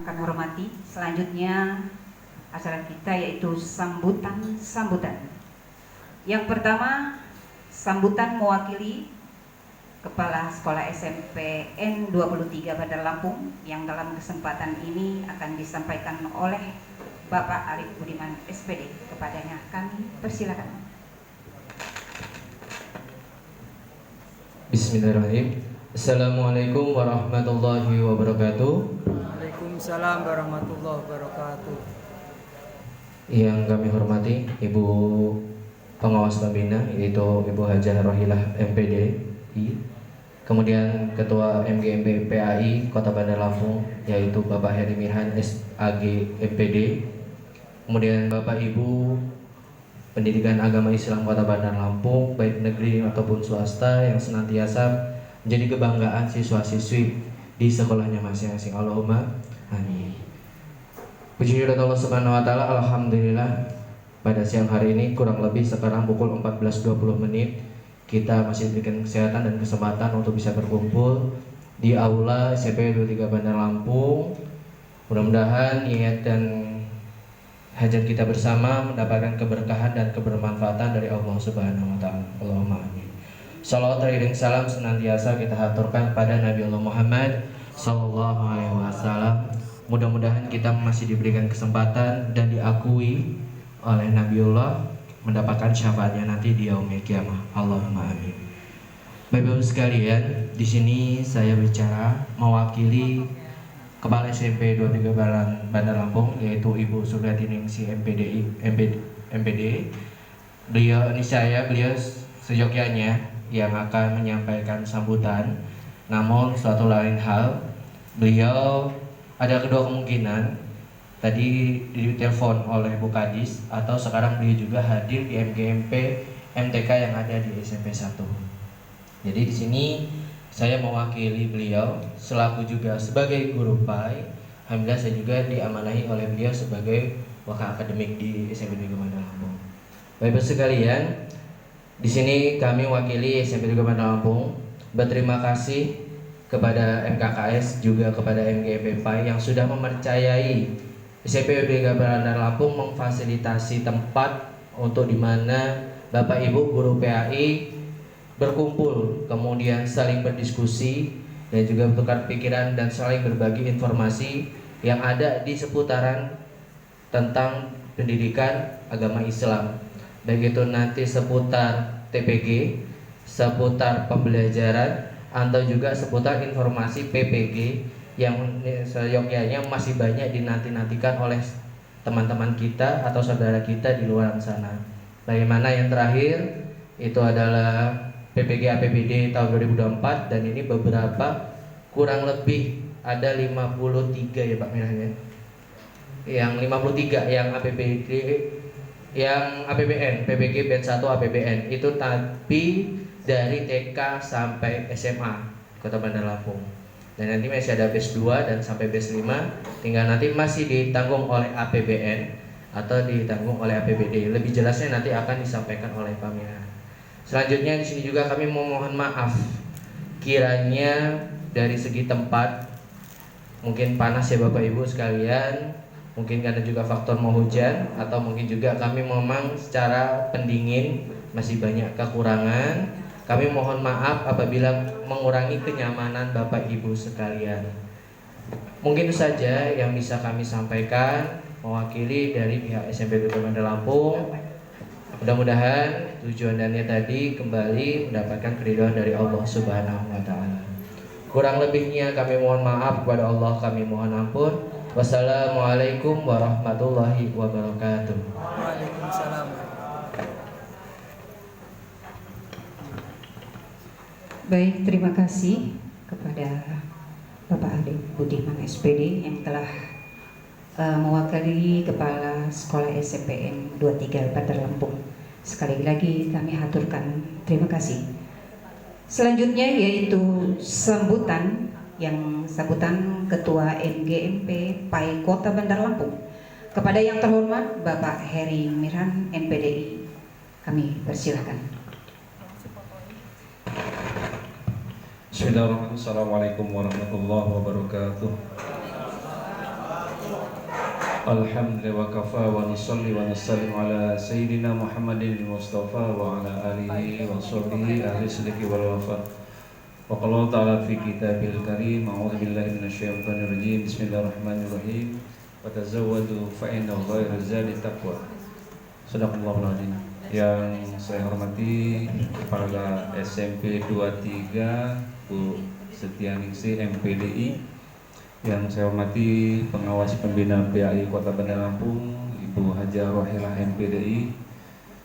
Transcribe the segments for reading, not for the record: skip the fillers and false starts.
kami hormati, selanjutnya acara kita yaitu sambutan. Yang pertama, sambutan mewakili Kepala Sekolah SMP N23 Bandar Lampung yang dalam kesempatan ini akan disampaikan oleh Bapak Arif Budiman SPD. Kepadanya kami persilakan. Bismillahirrahmanirrahim. Assalamualaikum warahmatullahi wabarakatuh. Waalaikumsalam warahmatullahi wabarakatuh. Yang kami hormati Ibu Pengawas Pembina, yaitu Ibu Hajah Rohilah MPDI, kemudian Ketua MGMP PAI Kota Bandar Lampung, yaitu Bapak Heri Mirhan SAG MPD, kemudian Bapak Ibu Pendidikan Agama Islam Kota Bandar Lampung, baik negeri ataupun swasta, yang senantiasa menjadi kebanggaan siswa-siswi di sekolahnya masing-masing. Allahumma amin. Puji hadirat Allah Subhanahu wa taala, alhamdulillah pada siang hari ini kurang lebih sekarang pukul 14.20 kita masih diberikan kesehatan dan kesempatan untuk bisa berkumpul di aula SMP 23 Bandar Lampung. Mudah-mudahan niat dan hajat kita bersama mendapatkan keberkahan dan kebermanfaatan dari Allah Subhanahu wa taala. Allahumma amin. Salawat dan salam senantiasa kita haturkan pada Nabi Allah Muhammad sallallahu alaihi wasallam. Mudah-mudahan kita masih diberikan kesempatan dan diakui oleh Nabiullah mendapatkan syafaatnya nanti di yaumil kiamah. Allahumma amin. Bapak-Ibu sekalian, di sini saya bicara mewakili Kepala SMP 23 Bandar Lampung, yaitu Ibu Suryatiningsih MPD. Beliau seyogyanya yang akan menyampaikan sambutan. Namun suatu lain hal, beliau ada kedua kemungkinan. Tadi ditelepon oleh Bu Kadis, atau sekarang beliau juga hadir di MGMP MTK yang ada di SMP 1. Jadi di sini saya mewakili beliau selaku juga sebagai guru PAI. Alhamdulillah saya juga diamanahi oleh beliau sebagai wakil akademik di SMP 3 Bandar Lampung. Bapak sekalian, di sini kami wakili SMP 3 Bandar Lampung berterima kasih kepada MKKS juga kepada MGMP PAI yang sudah mempercayai SMP 3 Bandar Lampung memfasilitasi tempat untuk dimana Bapak Ibu guru PAI berkumpul, kemudian saling berdiskusi dan juga bertukar pikiran dan saling berbagi informasi yang ada di seputaran tentang pendidikan agama Islam, baik itu nanti seputar TPG, seputar pembelajaran, atau juga seputar informasi PPG yang seyogyanya masih banyak dinanti-nantikan oleh teman-teman kita atau saudara kita di luar sana. Bagaimana yang terakhir itu adalah PPG APBD tahun 2024, dan ini beberapa kurang lebih ada 53 ya Pak Mirahnya. Yang 53 yang APBD, yang APBN, PPG batch 1 APBN itu tapi dari TK sampai SMA Kota Bandar Lampung. Dan nanti masih ada batch 2 dan sampai batch 5, tinggal nanti masih ditanggung oleh APBN atau ditanggung oleh APBD. Lebih jelasnya nanti akan disampaikan oleh Pak Mirah. Selanjutnya di sini juga kami memohon maaf kiranya dari segi tempat mungkin panas ya Bapak Ibu sekalian, mungkin karena juga faktor mau hujan, atau mungkin juga kami memang secara pendingin masih banyak kekurangan. Kami mohon maaf apabila mengurangi kenyamanan Bapak Ibu sekalian. Mungkin itu saja yang bisa kami sampaikan mewakili dari pihak SMP Bandar Lampung. Mudah-mudahan tujuan dan niat tadi kembali mendapatkan keridhaan dari Allah Subhanahu wa taala. Kurang lebihnya kami mohon maaf kepada Allah, kami mohon ampun. Wassalamualaikum warahmatullahi wabarakatuh. Waalaikumsalam. Baik, terima kasih kepada Bapak Arif Budiman SPD yang telah mewakili Kepala Sekolah SMPN 23 Bandar Lampung. Sekali lagi kami haturkan terima kasih. Selanjutnya yaitu sambutan Ketua MGMP PAI Kota Bandar Lampung. Kepada yang terhormat Bapak Heri Mirhan MPDI, kami persilahkan. Bismillahirrahmanirrahim. Assalamualaikum warahmatullahi wabarakatuh. Alhamdulillah wa kafa wa nusalli wa nusallim ala sayyidina Muhammadin Mustafa wa ala alihi wa sahbihi ahli sidqi wal wafa. Wa qala ta'ala fi kitabil karim a'udzu billahi minasyaitonir rajim bismillahirrahmanirrahim wa tazawwadu fa inna khairaz zadi taqwa. Sadaqallahul azim. Yang saya hormati kepala SMP 23 Bu Setianingsih MPDI, yang saya hormati pengawas pembina PAI Kota Bandar Lampung Ibu Hajah Rohilah MPDI,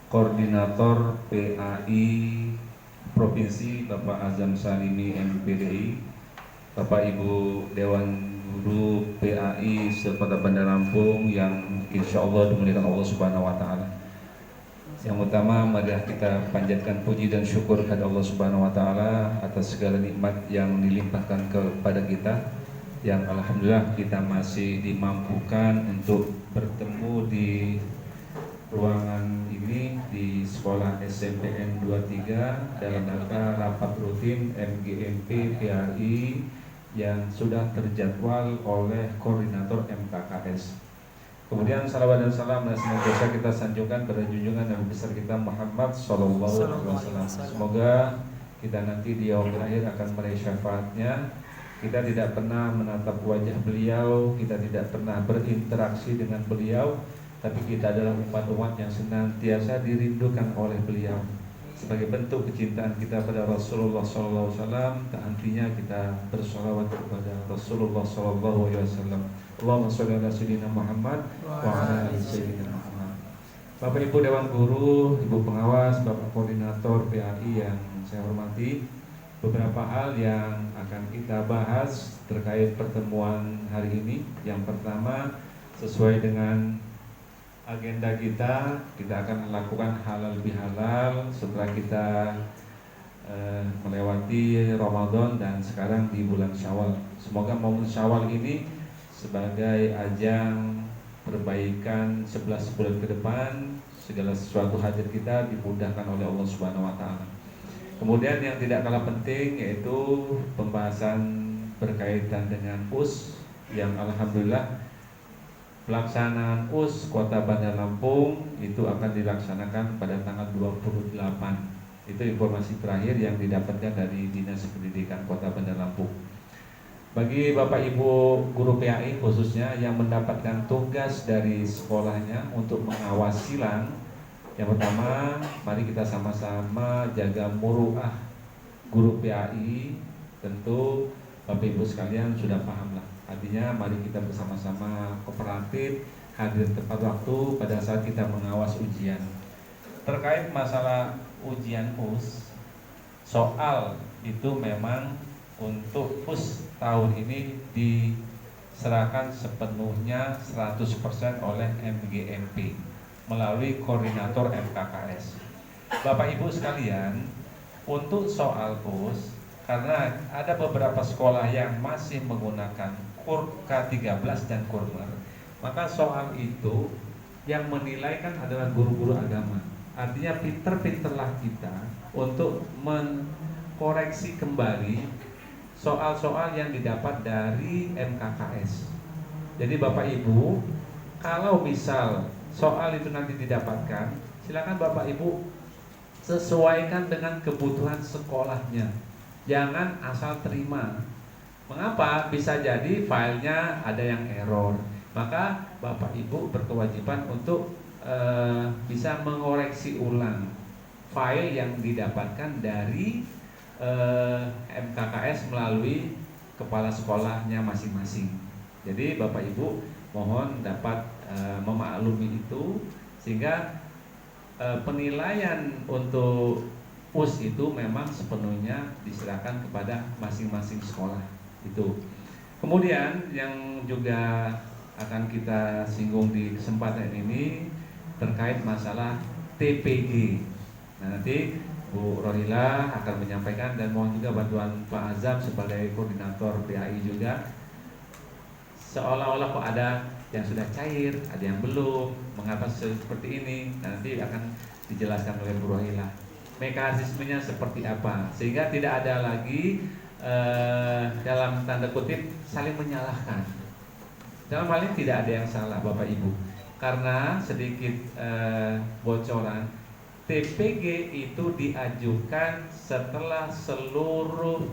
Koordinator PAI Provinsi Bapak Azam Salimi MPDI, Bapak Ibu Dewan Guru PAI Kota Bandar Lampung yang insya Allah dimuliakan Allah Subhanahu Wa Taala. Yang utama, mari kita panjatkan puji dan syukur kepada Allah Subhanahu Wa Taala atas segala nikmat yang dilimpahkan kepada kita, yang alhamdulillah kita masih dimampukan untuk bertemu di ruangan ini di sekolah SMPN 23 dalam rangka rapat rutin MGMP PRI yang sudah terjadwal oleh koordinator MKKS. Kemudian salawat dan salam dan senantiasa kita sanjungkan pada junjungan Nabi besar kita Muhammad Sallallahu Alaihi Wasallam. Semoga kita nanti di yaumil akhir akan meraih syafaatnya. Kita tidak pernah menatap wajah beliau, kita tidak pernah berinteraksi dengan beliau, tapi kita adalah umat-umat yang senantiasa dirindukan oleh beliau. Sebagai bentuk kecintaan kita pada Rasulullah SAW, tak hentinya kita bersolawat kepada Rasulullah SAW. Allahumma sholli ala sayyidina Muhammad wa ala ali sayyidina Muhammad. Bapak Ibu Dewan Guru, Ibu Pengawas, Bapak Koordinator PAI yang saya hormati, beberapa hal yang akan kita bahas terkait pertemuan hari ini. Yang pertama, sesuai dengan agenda kita akan melakukan halal bihalal setelah kita melewati Ramadan dan sekarang di bulan Syawal. Semoga momen Syawal ini sebagai ajang perbaikan 11 bulan ke depan, segala sesuatu hajat kita dimudahkan oleh Allah Subhanahu Wa Taala. Kemudian yang tidak kalah penting yaitu pembahasan berkaitan dengan US yang alhamdulillah pelaksanaan US Kota Bandar Lampung itu akan dilaksanakan pada tanggal 28. Itu informasi terakhir yang didapatkan dari Dinas Pendidikan Kota Bandar Lampung. Bagi Bapak Ibu guru PAI khususnya yang mendapatkan tugas dari sekolahnya untuk mengawasi silang, yang pertama, mari kita sama-sama jaga muruah guru PAI. Tentu Bapak Ibu sekalian sudah paham lah. Artinya mari kita bersama-sama kooperatif, hadir tepat waktu pada saat kita mengawas ujian. Terkait masalah ujian US, soal itu memang untuk US tahun ini diserahkan sepenuhnya 100% oleh MGMP melalui koordinator MKKS. Bapak Ibu sekalian, untuk soal US, karena ada beberapa sekolah yang masih menggunakan KUR K13 dan KURMER, maka soal itu yang menilai kan adalah guru-guru agama. Artinya pinter-pinterlah kita untuk mengkoreksi kembali soal-soal yang didapat dari MKKS. Jadi Bapak Ibu, kalau misal soal itu nanti didapatkan, silakan Bapak Ibu sesuaikan dengan kebutuhan sekolahnya. Jangan asal terima. Mengapa? Bisa jadi filenya ada yang error. Maka Bapak Ibu berkewajiban untuk bisa mengoreksi ulang file yang didapatkan dari MKKS melalui kepala sekolahnya masing-masing. Jadi Bapak Ibu mohon dapat memaklumi itu, sehingga penilaian untuk US itu memang sepenuhnya diserahkan kepada masing-masing sekolah itu. Kemudian yang juga akan kita singgung di kesempatan ini terkait masalah TPG. Nah, nanti Bu Rohilah akan menyampaikan, dan mohon juga bantuan Pak Azam sebagai koordinator PAI juga. Seolah-olah kok ada yang sudah cair, ada yang belum, mengapa seperti ini. Nah, nanti akan dijelaskan oleh Bu Rohilah mekanismenya seperti apa, sehingga tidak ada lagi dalam tanda kutip saling menyalahkan. Dalam hal ini tidak ada yang salah Bapak Ibu, karena sedikit bocoran, TPG itu diajukan setelah seluruh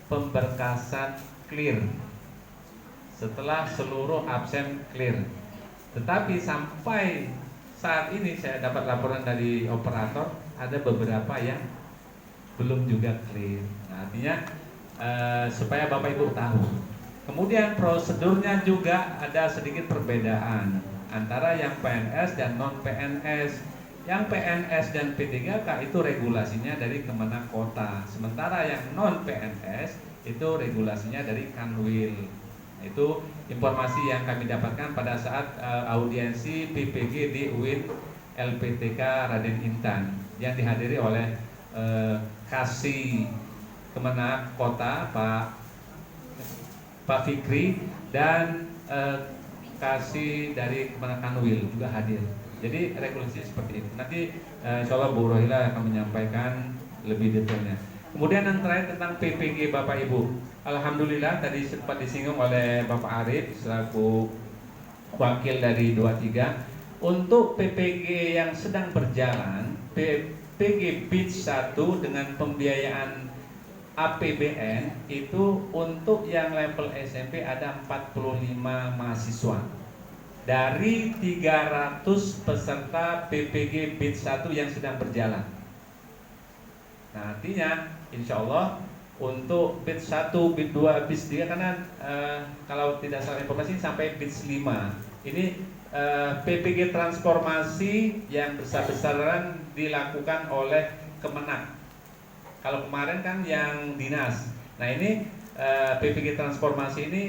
pemberkasan clear, setelah seluruh absen clear. Tetapi sampai saat ini saya dapat laporan dari operator ada beberapa yang belum juga clear. Nah, artinya supaya Bapak Ibu tahu. Kemudian prosedurnya juga ada sedikit perbedaan antara yang PNS dan non PNS. Yang PNS dan P3K itu regulasinya dari Kemenak Kota, sementara yang non PNS itu regulasinya dari Kanwil. Itu informasi yang kami dapatkan pada saat audiensi PPG di UIN LPTK Raden Intan yang dihadiri oleh Kasih Kemenak Kota Pak Fikri dan Kasih dari Kemenak Kanwil juga hadir. Jadi regulasinya seperti itu. Nanti insya Allah Bu Rohila akan menyampaikan lebih detailnya. Kemudian yang terakhir tentang PPG Bapak Ibu. Alhamdulillah tadi sempat disinggung oleh Bapak Arif selaku wakil dari 23. Untuk PPG yang sedang berjalan, PPG Batch 1 dengan pembiayaan APBN itu untuk yang level SMP ada 45 mahasiswa. Dari 300 peserta PPG Batch 1 yang sedang berjalan. Nah, artinya insya Allah untuk Batch 1, Batch 2, Batch 3 karena kalau tidak salah informasi sampai Batch 5. Ini PPG transformasi yang besar-besaran dilakukan oleh Kemenak. Kalau kemarin kan yang dinas. Nah, ini PPG transformasi ini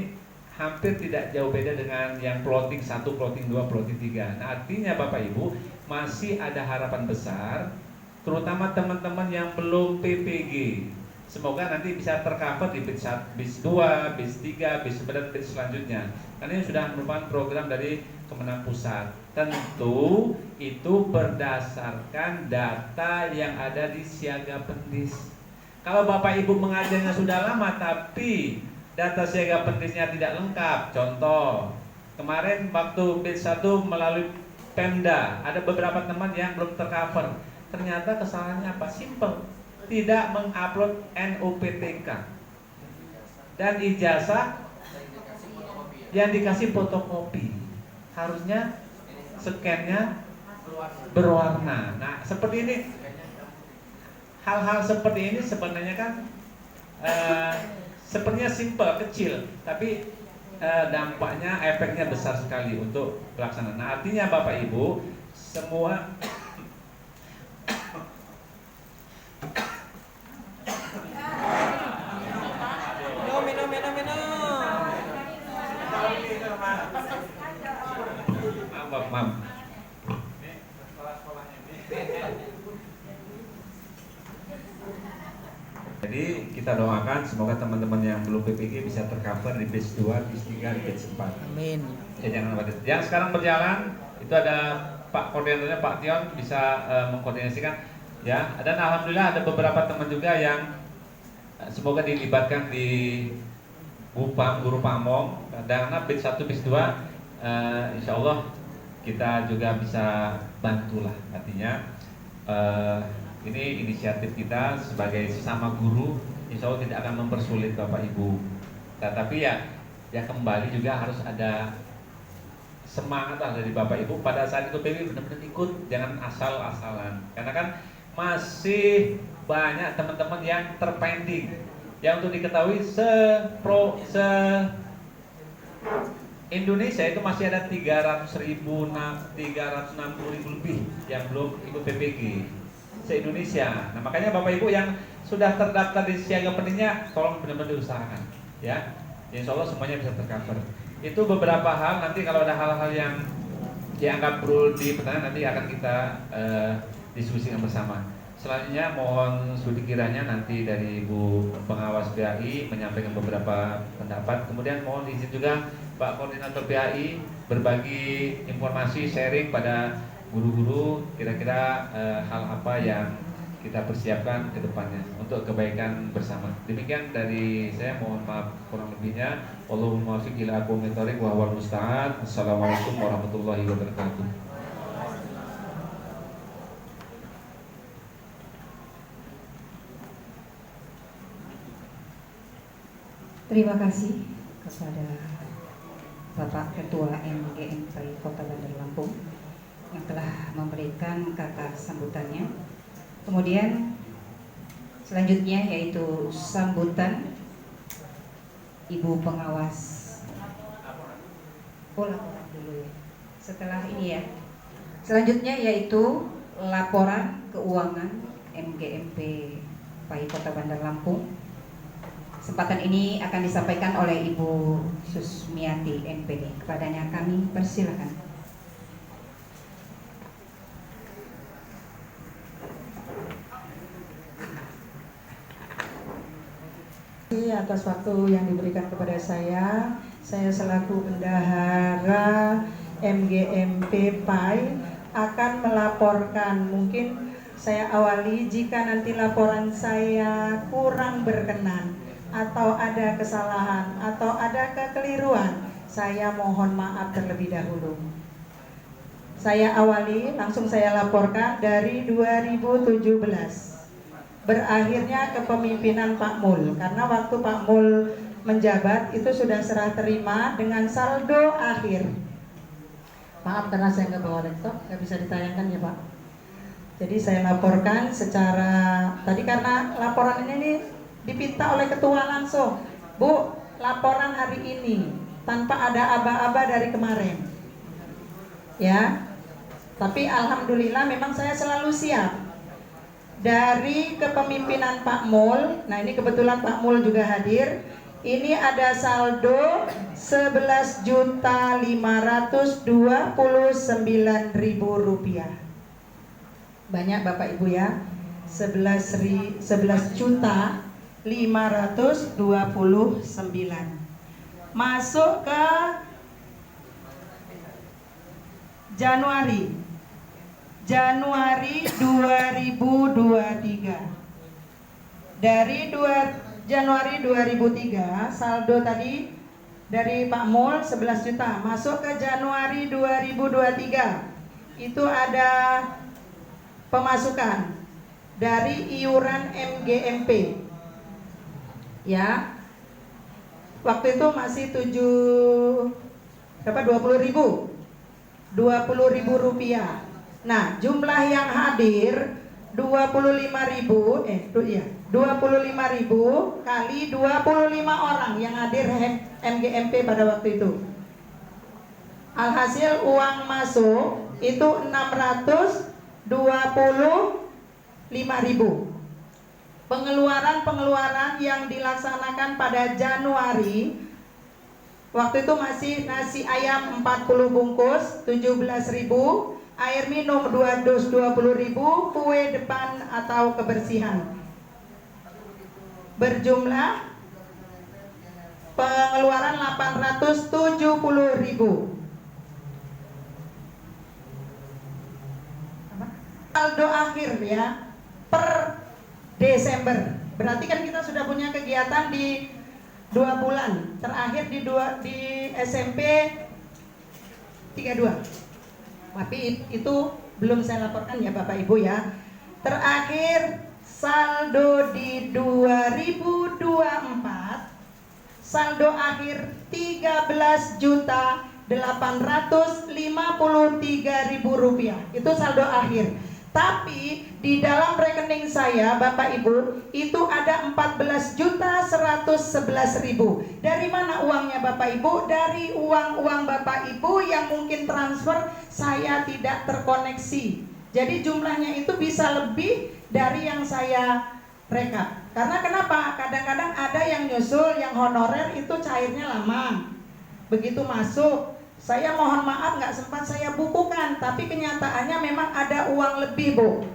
hampir tidak jauh beda dengan yang plotting 1, plotting 2, plotting 3. Nah, artinya Bapak Ibu masih ada harapan besar, terutama teman-teman yang belum PPG. Semoga nanti bisa tercover di batch 2, batch 3, batch selanjutnya. Karena ini sudah merupakan program dari Kemenang Pusat. Tentu itu berdasarkan data yang ada di Siaga Pendis. Kalau Bapak Ibu mengajarnya sudah lama tapi data Siaga Pendisnya tidak lengkap. Contoh, kemarin waktu batch 1 melalui Pemda, ada beberapa teman yang belum tercover. Ternyata kesalahannya apa? Simple. Tidak mengupload NUPTK dan ijazah yang dikasih fotokopi. Harusnya scan-nya berwarna. Nah, seperti ini, hal-hal seperti ini sebenarnya kan sepertinya simple, kecil, tapi dampaknya, efeknya besar sekali untuk pelaksanaan. Nah, artinya Bapak Ibu semua maaf. Jadi kita doakan semoga teman-teman yang belum PPG bisa tercover di batch 2, batch 3, di batch 4. Amin. Ya, jangan lupa. Yang sekarang berjalan itu ada Pak Koordinatornya Pak Tion bisa mengkoordinasikan ya. Dan alhamdulillah ada beberapa teman juga yang semoga dilibatkan di Gupam, Guru Pamong. Karena batch 1, batch 2 insya Allah kita juga bisa bantulah. Artinya ini inisiatif kita sebagai sesama guru, insya Allah tidak akan mempersulit Bapak Ibu. Tetapi ya kembali juga harus ada semangat dari Bapak Ibu pada saat itu PPG benar-benar ikut, jangan asal-asalan. Karena kan masih banyak teman-teman yang terpending. Yang untuk diketahui Indonesia itu masih ada 360.000 lebih yang belum ikut PPG se-Indonesia. Nah, makanya Bapak Ibu yang sudah terdaftar di Siaga Pendisnya tolong benar-benar diusahakan ya. Insya Allah semuanya bisa tercover. Itu beberapa hal, nanti kalau ada hal-hal yang dianggap perlu dipertanyakan nanti akan kita diskusikan bersama. Selanjutnya mohon studi kiranya nanti dari Ibu Pengawas PAI menyampaikan beberapa pendapat. Kemudian mohon izin juga Pak Koordinator PAI berbagi informasi, sharing pada guru-guru kira-kira hal apa yang kita persiapkan ke depannya untuk kebaikan bersama. Demikian dari saya, mohon maaf kurang lebihnya. Allahumma muwaffiq ila aqwamit thoriq wa huwal musta'an. Assalamualaikum warahmatullahi wabarakatuh. Terima kasih kepada Bapak Ketua MGMP Kota Bandar Lampung yang telah memberikan kata sambutannya. Kemudian selanjutnya yaitu sambutan Ibu Pengawas. Oh, laporan dulu ya. Setelah ini ya. Selanjutnya yaitu laporan keuangan MGMP PAI Kota Bandar Lampung. Kesempatan ini akan disampaikan oleh Ibu Susmiati MPD. Kepadanya kami persilakan. Atas waktu yang diberikan kepada saya selaku bendahara MGMP PAI akan melaporkan. Mungkin saya awali, jika nanti laporan saya kurang berkenan atau ada kesalahan atau ada kekeliruan, saya mohon maaf terlebih dahulu. Saya awali, langsung saya laporkan dari 2017 berakhirnya kepemimpinan Pak Mul, karena waktu Pak Mul menjabat itu sudah serah terima dengan saldo akhir. Maaf karena saya nggak bawa laptop, nggak bisa ditayangkan ya Pak. Jadi saya laporkan secara tadi, karena laporan ini dipinta oleh ketua langsung, Bu, laporan hari ini tanpa ada aba-aba dari kemarin, ya. Tapi alhamdulillah memang saya selalu siap. Dari kepemimpinan Pak Mul, nah ini kebetulan Pak Mul juga hadir. Ini ada saldo 11.529.000 rupiah. Banyak Bapak Ibu ya, 11.529. Masuk ke Januari 2023. Dari Januari 2003 saldo tadi dari Pak Mul 11 juta. Masuk ke Januari 2023 itu ada pemasukan dari iuran MGMP, ya. Waktu itu masih 20.000 rupiah. Nah, jumlah yang hadir 25.000 kali 25 orang yang hadir MGMP pada waktu itu. Alhasil uang masuk itu 625.000. Pengeluaran yang dilaksanakan pada Januari, waktu itu masih nasi ayam 40 bungkus 17.000, air minum 2 dus 20.000, kue depan atau kebersihan. Berjumlah pengeluaran 870.000. Saldo akhir ya per Desember. Berarti kan kita sudah punya kegiatan di 2 bulan. Terakhir di SMP 32. Tapi itu belum saya laporkan ya Bapak Ibu ya. Terakhir saldo di 2024, saldo akhir 13.853.000 rupiah. Itu saldo akhir. Tapi di dalam rekening saya Bapak Ibu itu ada 14.111.000. Dari mana uangnya Bapak Ibu? Dari uang Bapak Ibu yang mungkin transfer, saya tidak terkoneksi. Jadi jumlahnya itu bisa lebih dari yang saya rekap. Karena kenapa? Kadang-kadang ada yang nyusul, yang honorer itu cairnya lama. Begitu masuk, saya mohon maaf nggak sempat saya bukukan, tapi kenyataannya memang ada uang lebih Bu,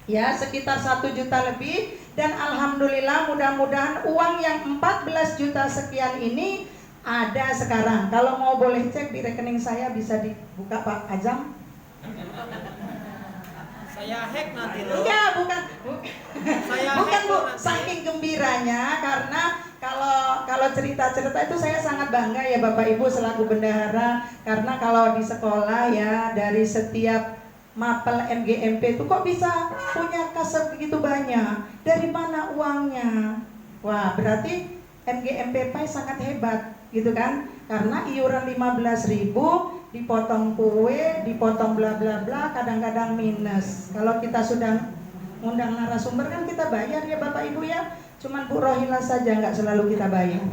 ya sekitar 1 juta lebih. Dan alhamdulillah mudah-mudahan uang yang 14 juta sekian ini ada sekarang. Kalau mau boleh cek di rekening saya, bisa dibuka Pak Ajam. Saya hack nanti loh. Enggak, bukan. Saya Bukan hack Bu, nanti. saking gembiranya karena kalau cerita-cerita itu saya sangat bangga ya Bapak Ibu selaku bendahara, karena kalau di sekolah ya dari setiap mapel MGMP itu kok bisa punya kas begitu banyak, dari mana uangnya? Wah, berarti MGMP PAI sangat hebat gitu kan, karena iuran 15.000 dipotong kue, dipotong bla bla bla, kadang-kadang minus. Kalau kita sudah ngundang narasumber kan kita bayar ya Bapak Ibu ya, cuman Bu Rohila saja nggak selalu kita bayar.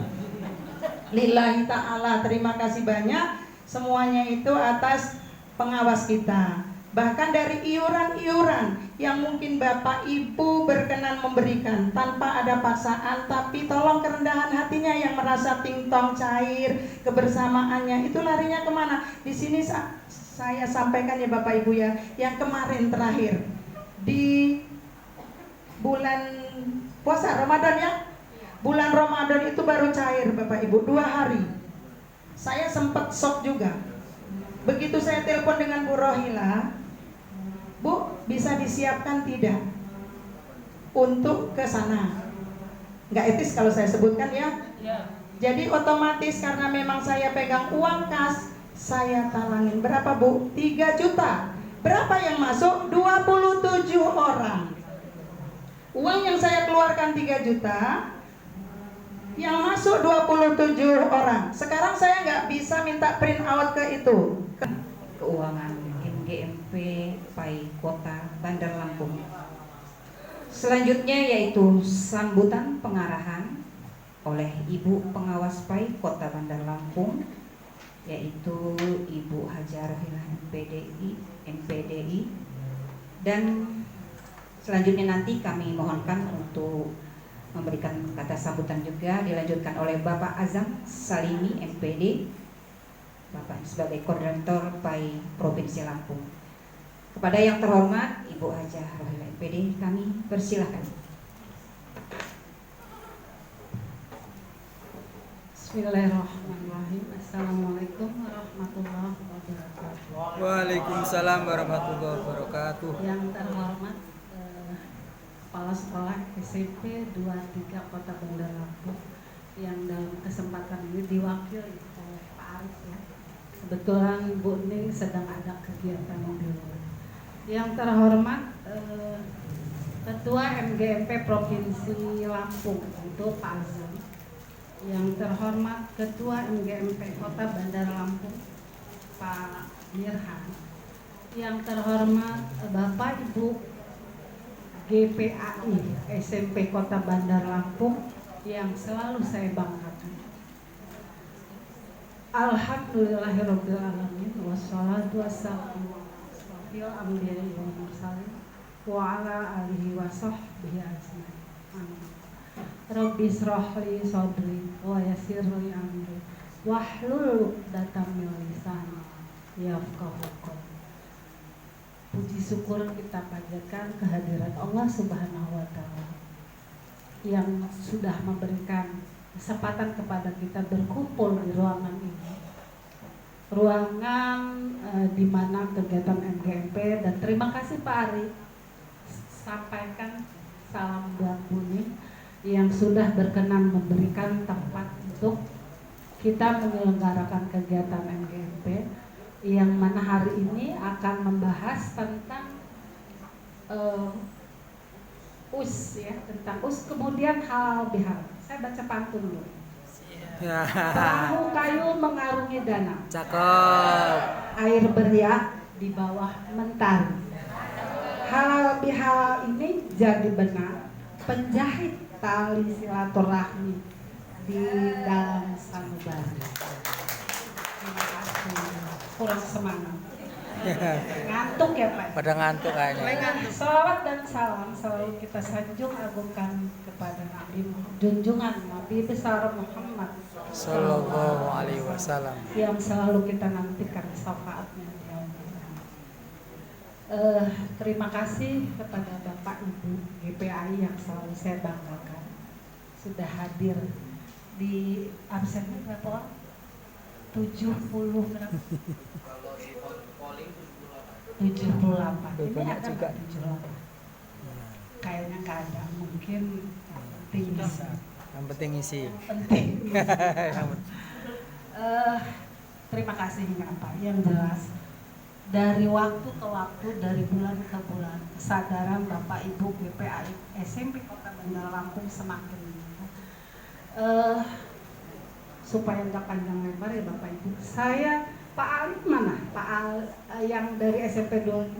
Lillahi ta'ala, terima kasih banyak, semuanya itu atas pengawas kita. Bahkan dari iuran-iuran yang mungkin Bapak Ibu berkenan memberikan tanpa ada paksaan, tapi tolong kerendahan hatinya yang merasa tingtong cair, kebersamaannya itu larinya kemana? Di sini saya sampaikan ya Bapak Ibu ya, yang kemarin terakhir di bulan puasa Ramadan ya, bulan Ramadan itu baru cair Bapak Ibu 2 hari. Saya sempat shock juga. Begitu saya telepon dengan Bu Rohila, Bu, bisa disiapkan tidak untuk ke sana? Nggak etis kalau saya sebutkan ya. Jadi otomatis karena memang saya pegang uang kas, saya talangin. Berapa Bu? 3 juta. Berapa yang masuk? 27 orang. Uang yang saya keluarkan 3 juta, yang masuk 27 orang. Sekarang saya nggak bisa minta print out ke itu. Keuangan MGMP PAI Kota Bandar Lampung. Selanjutnya yaitu sambutan pengarahan oleh Ibu Pengawas PAI Kota Bandar Lampung, yaitu Ibu Hajah Rohilah MPDI, dan selanjutnya nanti kami mohonkan untuk memberikan kata sambutan juga dilanjutkan oleh Bapak Azam Salimi MPD, Bapak sebagai koordinator PAI Provinsi Lampung. Kepada yang terhormat Ibu Hajah Rohilah MPD, kami persilahkan. Bismillahirrahmanirrahim. Assalamualaikum warahmatullahi wabarakatuh. Waalaikumsalam warahmatullahi wabarakatuh. Yang terhormat Kepala Sekolah SMP 23 Kota Bandar Lampung, yang dalam kesempatan ini diwakili oleh Pak Arif ya. Kebetulan Bu Ning sedang ada kegiatan di luar. Yang terhormat Ketua MGMP Provinsi Lampung untuk Pak Azam. Yang terhormat Ketua MGMP Kota Bandar Lampung Pak Mirhan. Yang terhormat Bapak Ibu GPAI SMP Kota Bandar Lampung yang selalu saya banggakan. Alhamdulillahirabbil alamin wassalatu wassalamu ala anbiya'i wal mursalin wa ala alihi wa sahbihi ajmain. Amin. Rabbi shrah li sadri wa yassir li amri wahlul 'uqdatam min lisani yafqahu qawli. Puji syukur kita panjatkan kehadiran Allah Subhanahu wa Ta'ala yang sudah memberikan kesempatan kepada kita berkumpul di ruangan ini, ruangan di mana kegiatan MGMP. Dan terima kasih Pak Ari, sampaikan salam buat Buni yang sudah berkenan memberikan tempat untuk kita menyelenggarakan kegiatan MGMP, yang mana hari ini akan membahas tentang US ya, tentang US, kemudian halal bihalal. Saya baca pantun dulu. Ya. Perahu kayu mengarungi danau, Cakep. air beriak di bawah mentari. Halal bihalal ini jadi benar penjahit tali silaturahmi di dalam sanubari. Terima kasih. Kurang semangat. Ngantuk ya Pak? Pada ngantuk kayaknya. Salawat dan salam selalu kita sanjung agungkan kepada Nabi, junjungan Nabi besar Muhammad Sallallahu alaihi wasallam. yang selalu kita nantikan syafaatnya di yaumul kiamat. Terima kasih kepada Bapak Ibu GPAI yang selalu saya banggakan sudah hadir di absennya berapa orang? 70 berapa? 78. Ini Banyak ada juga. nggak 78? Kayaknya nggak ada, mungkin tinggi. Yang penting isi. Penting. Yang penting. Terima kasih Pak. Yang jelas dari waktu ke waktu, dari bulan ke bulan, kesadaran Bapak Ibu BPAI SMP Kota Bandar Lampung semakin meningkat. Supaya nggak panjang lebar ya Bapak Ibu. Saya Pak Alif mana? Pak yang dari SMP 25.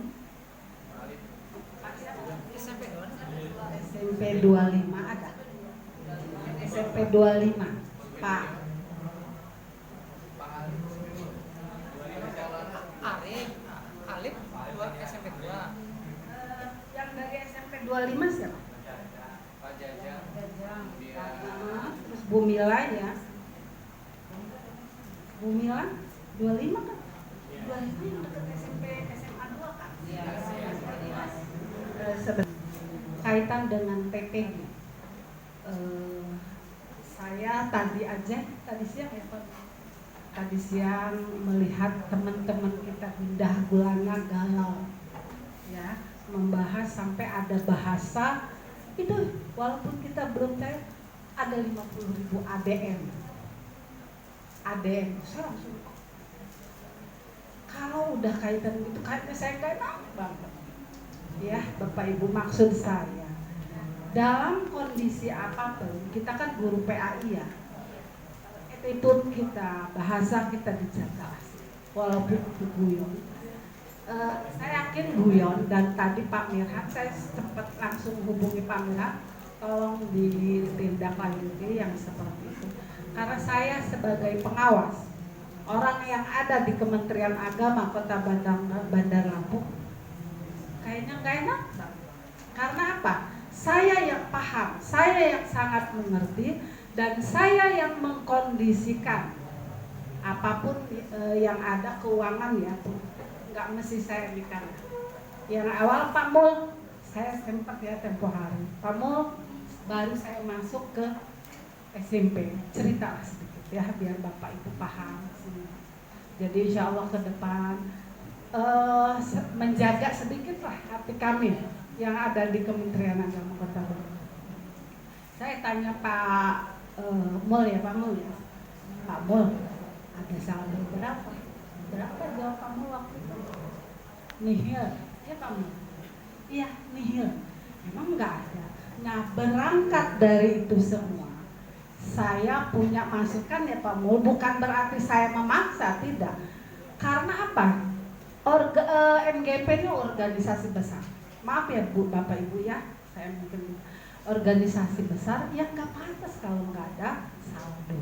SMP 25 ada. SMP 25 Pak Alif SMP 2. yang dari SMP 25 siapa? Pak Jajang. Terus Bu Mila ya. Bu Mila 25 kan? 25 yang dekat SMP SMA 2 kan? Iya. Kaitan dengan PPG. Saya tadi siang ya Pak. Tadi siang melihat teman-teman kita gundah gulana galau. Ya, membahas sampai ada bahasa itu walaupun kita belum tahu ada 50.000 ADM. Saya langsung kalau udah kaitan gitu kayaknya saya nggak enak banget. Ya, Bapak Ibu, maksud saya dalam kondisi apapun kita kan guru PAI ya. Attitude kita, bahasa kita dijaga walaupun itu guyon. Saya yakin guyon dan tadi Pak Mirhan saya sempat langsung hubungi Pak Mirhan, tolong ditindaklanjuti yang seperti itu. Karena saya sebagai pengawas orang yang ada di Kementerian Agama Kota Bandar Lampung kayaknya nggak enak. Karena apa? Saya yang paham, saya yang sangat mengerti, dan saya yang mengkondisikan apapun yang ada keuangan ya, nggak mesti saya bicara. Yang awal Pak Mul, saya sempat ya tempo hari. Pak Mul baru saya masuk ke SMP, cerita sedikit ya biar Bapak Ibu paham. Jadi insya Allah ke depan menjaga sedikitlah hati kami yang ada di Kementerian Agama Kota Bandar. Saya tanya Pak Mul ya, Pak Mul ya. Pak Mul, ada saldo berapa? Berapa jawab Pak Mul waktu itu? Nihil. Ya Pak Mul. Iya, nihil. Emang nggak ada. Nah, berangkat dari itu semua, saya punya masukan ya Pak Mul. Bukan berarti saya memaksa, tidak. Karena apa? MGP ini organisasi besar. Maaf ya Bu, Bapak Ibu ya, saya mungkin organisasi besar yang nggak pantas kalau nggak ada saldo.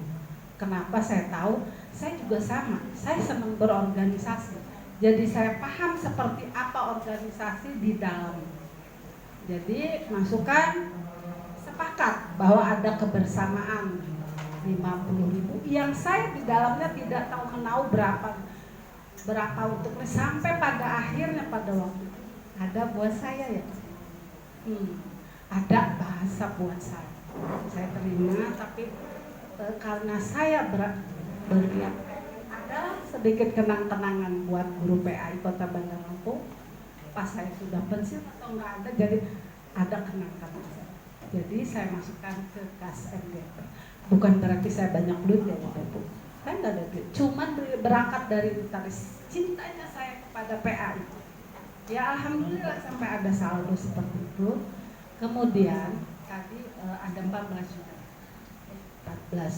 Kenapa saya tahu? Saya juga sama. Saya senang berorganisasi. Jadi saya paham seperti apa organisasi di dalam. Jadi masukan sepakat bahwa ada kebersamaan 50.000 yang saya di dalamnya tidak tahu menau berapa untuknya sampai pada akhirnya pada waktu itu ada buat saya ya. Ada bahasa buat saya terima, tapi karena saya berniat ada sedikit kenang-kenangan buat guru PAI Kota Bandar Lampung pas saya sudah pensiun atau nggak ada, jadi ada kenang-kenangan. Jadi saya masukkan ke kas MGP. Bukan berarti saya banyak duit ya Bapak Ibu, saya nggak ada duit, cuman berangkat dari cintanya saya kepada PAI. Ya alhamdulillah sampai ada saldo seperti itu. Kemudian tadi ada 14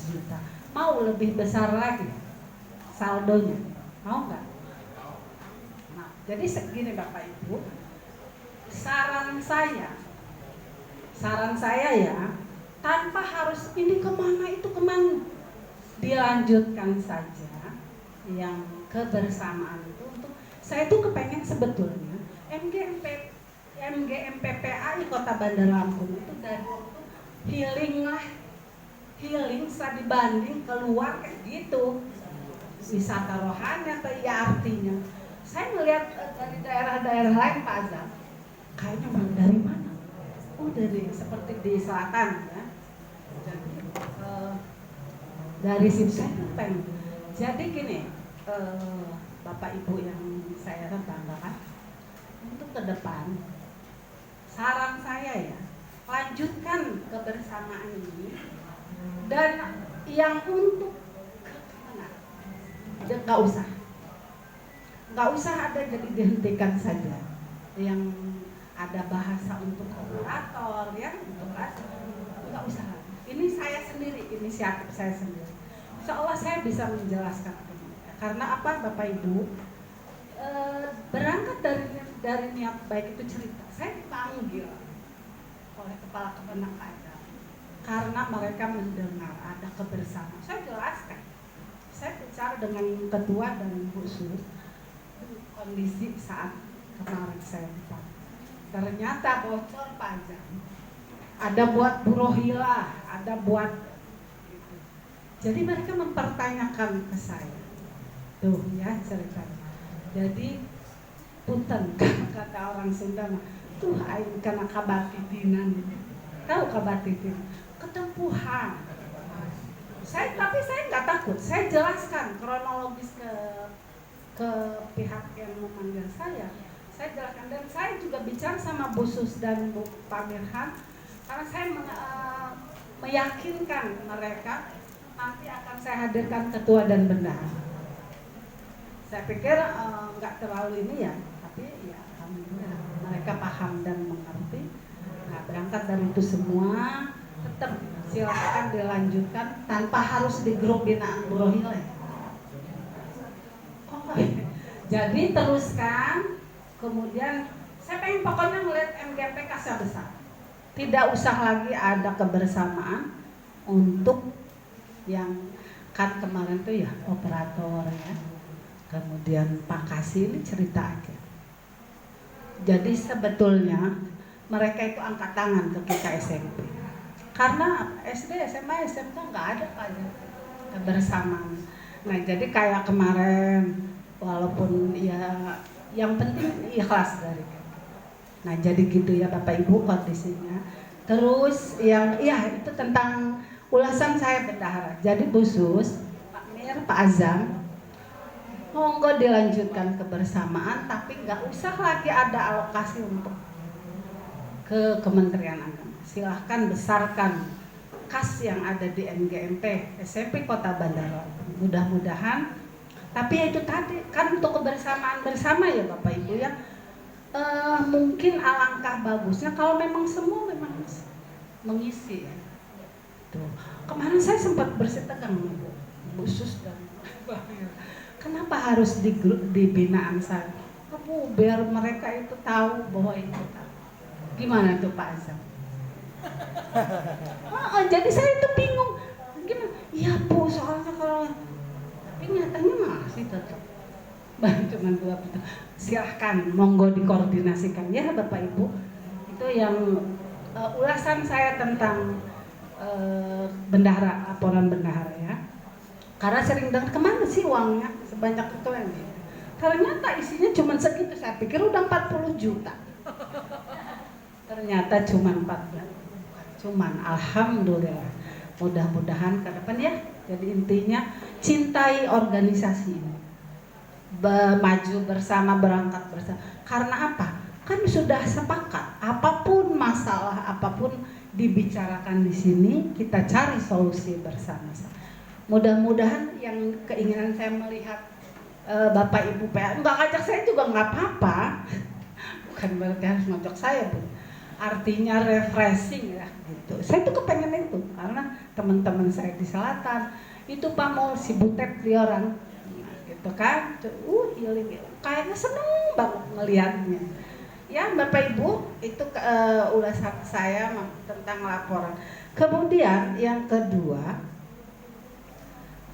juta. Mau lebih besar lagi saldonya? Mau nggak? Nah, jadi segini Bapak Ibu, saran saya ya, tanpa harus ini kemana itu kemana, dilanjutkan saja yang kebersamaan itu. Untuk saya tuh kepengen sebetulnya MGMP PAI Kota Bandar Lampung itu dari healing setelah dibanding keluar kayak gitu, wisata rohani atau ya artinya saya melihat dari daerah-daerah lain Pak Azam kayaknya bang dari mana? Dari seperti di selatan ya. Jadi dari situ saya pengen. Jadi gini, Bapak Ibu yang saya banggakan, ke depan, saran saya ya, lanjutkan kebersamaan ini, dan yang untuk nggak usah ada, jadi dihentikan saja. Yang ada bahasa untuk operator ya, untuk nggak usah. Ini saya sendiri, inisiatif saya sendiri. Insya Allah saya bisa menjelaskan karena apa, Bapak Ibu, berangkat dari niat baik itu cerita. Saya dipanggil oleh kepala kepenak agama karena mereka mendengar ada kebersamaan. Saya jelaskan, saya bicara dengan ketua dan khusus kondisi saat kemarin saya dipanggil. Ternyata bocor pajak, ada buat burohilah, ada buat gitu. Jadi mereka mempertanyakan ke saya, tuh ya ceritanya. Jadi punten kata orang Sunda mah, tuh aing kana kabatitinan. Tahu kabatitin? Ketempuhan. Tapi saya nggak takut. Saya jelaskan kronologis ke pihak yang memanggil saya. Saya jelaskan, dan saya juga bicara sama Bu Sus dan Bu Pamirhan karena saya meyakinkan mereka nanti akan saya hadirkan ketua dan bendahara. Saya pikir nggak terlalu ini ya, tapi ya alhamdulillah mereka paham dan mengerti. Nah, berangkat dari itu semua, tetap silakan dilanjutkan tanpa harus di grup binaan Burohil ya. Jadi teruskan. Kemudian saya pengen pokoknya melihat MGMP kasih besar. Tidak usah lagi ada kebersamaan untuk yang kan kemarin tuh ya operator ya. Kemudian Pak Kasih ini cerita aja. Jadi sebetulnya mereka itu angkat tangan ke kita SMP. Karena SD, SMA, SMK nggak ada kayak kebersamaan. Nah jadi kayak kemarin, walaupun ya yang penting ikhlas dari kita. Nah jadi gitu ya Bapak Ibu kondisinya. Terus yang ya itu tentang ulasan saya bendahara. Jadi khusus Pak Mir, Pak Azam, monggo dilanjutkan kebersamaan, tapi nggak usah lagi ada alokasi untuk ke Kementerian Agama. Silahkan besarkan kas yang ada di MGMP SMP Kota Bandar Lampung. Mudah-mudahan. Tapi ya itu tadi kan untuk kebersamaan bersama ya Bapak Ibu ya, mungkin alangkah bagusnya kalau memang semua memang mengisi ya. Tuh. Kemarin saya sempat bersitegang Bu Sus dan kenapa harus di binaan saya? Bu, biar mereka itu tahu bahwa itu tahu. Gimana tuh Pak Azam? Jadi saya itu bingung. Gimana? Iya Bu, soalnya kalau tapi nyatanya masih tetap cuma 2 betul. Silahkan monggo dikoordinasikan ya Bapak Ibu. Itu yang ulasan saya tentang bendahara, laporan bendahara ya. Karena sering dengar kemana sih uangnya sebanyak itu yang gitu. Ternyata isinya cuma segitu, saya pikir udah 40 juta. Ternyata cuma 14. Cuman alhamdulillah. Mudah-mudahan ke depan ya. Jadi intinya cintai organisasi ini, maju bersama, berangkat bersama. Karena apa? Kan sudah sepakat, apapun masalah, apapun dibicarakan di sini, kita cari solusi bersama-sama. Mudah-mudahan yang keinginan saya melihat Bapak Ibu PA, nggak ngajak saya juga nggak apa-apa, bukan berarti harus ngajak saya pun. Artinya refreshing ya gitu. Saya tuh kepengen itu karena teman-teman saya di selatan itu Pak mau si Butet di orang gitu kan, healing, kayaknya seneng banget ngelihatnya. Ya Bapak Ibu itu ulasan saya tentang laporan. Kemudian yang kedua,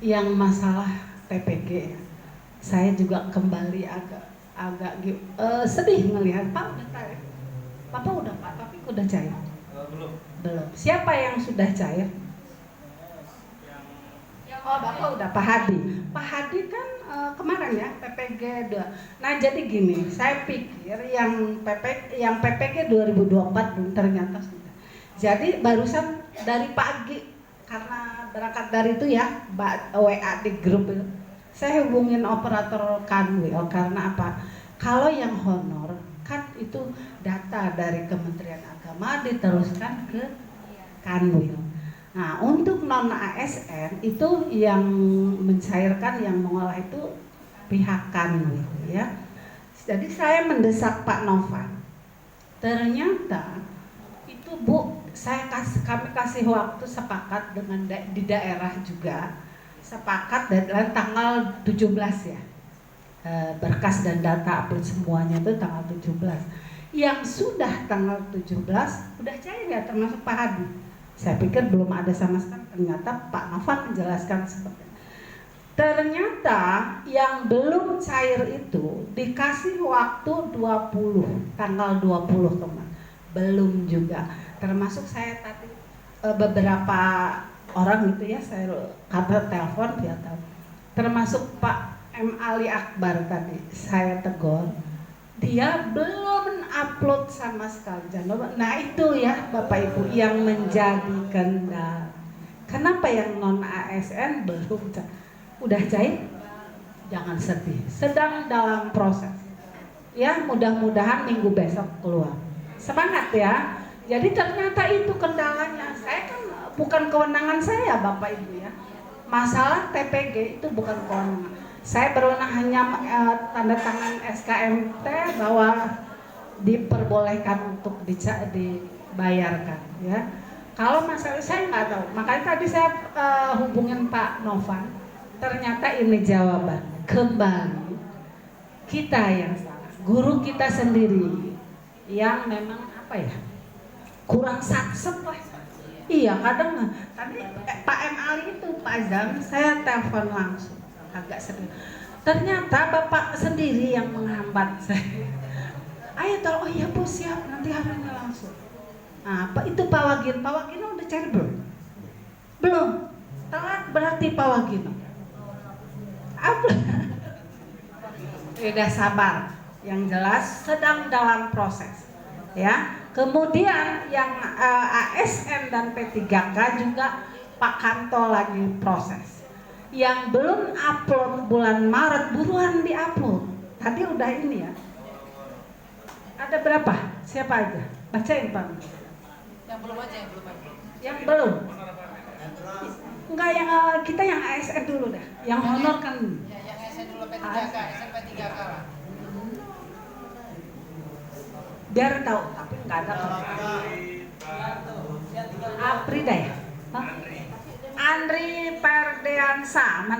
yang masalah TPG, saya juga kembali agak sedih melihat Pak udah cair. Papa udah Pak, tapi udah cair? Belum. Siapa yang sudah cair? Oh Bapak udah, Pak Hadi. Pak Hadi kan kemarin ya PPG 2. Nah jadi gini, saya pikir yang PPG 2024 belum, ternyata sudah. Jadi barusan dari pagi, karena berangkat dari itu ya WA di grup itu, saya hubungin operator Kanwil karena apa? Kalau yang honor kan itu data dari Kementerian Agama diteruskan ke Kanwil. Nah, untuk non ASN itu yang mencairkan, yang mengolah itu pihak Kanwil ya. Jadi saya mendesak Pak Novan. Ternyata itu Bu, kami kasih waktu sepakat dengan di daerah juga, sepakat deadline tanggal 17 ya. Berkas dan data upload semuanya itu tanggal 17. Yang sudah tanggal 17 udah cair ya, termasuk Pak Hadi. Saya pikir belum ada sama sekali, ternyata Pak Novan menjelaskan seperti itu. Ternyata yang belum cair itu dikasih waktu 20, tanggal 20 teman. Belum juga. Termasuk saya tadi beberapa orang gitu ya, saya kata telepon via telepon. Termasuk Pak M. Ali Akbar tadi saya tegur, dia belum upload sama sekali. Nah itu ya Bapak Ibu yang menjadi kendala. Kenapa yang non ASN belum udah cair? Jangan sedih, sedang dalam proses. Ya mudah-mudahan minggu besok keluar. Semangat ya. Jadi ternyata itu kendalanya. Saya kan bukan kewenangan saya Bapak Ibu ya. Masalah TPG itu bukan kewenangan. Saya berwenang hanya tanda tangan SKMT bahwa diperbolehkan untuk dibayarkan ya. Kalau masalah saya nggak tahu, makanya tadi saya hubungin Pak Novan, ternyata ini jawaban kembali kita yang salah, guru kita sendiri yang memang apa ya, kurang saksep lah. Iya kadang tadi Pak M. Ali itu Pak Azam saya telepon langsung agak sedih. Ternyata Bapak sendiri yang menghambat saya. Ayo tolong, oh iya Bu siap, nanti harinya langsung. Nah, itu Pak Wagino udah cari belum? Belum. Telat berarti Pak Wagino. Apa? Udah sabar. Yang jelas sedang dalam proses. Ya. Kemudian yang ASN dan P3K juga Pak Kanto lagi proses. Yang belum upload bulan Maret buruan diupload. Tadi udah ini ya. Ada berapa? Siapa aja? Bacain Pak. Yang belum aja, yang belum aja. Yang belum. Enggak, yang kita yang ASN dulu dah. Yang honor kan. Ya, yang ASN dulu P3K, SMP 3K lah. Biar tahu, tapi enggak ada. Aprida ya? Andri Perdeansa mana?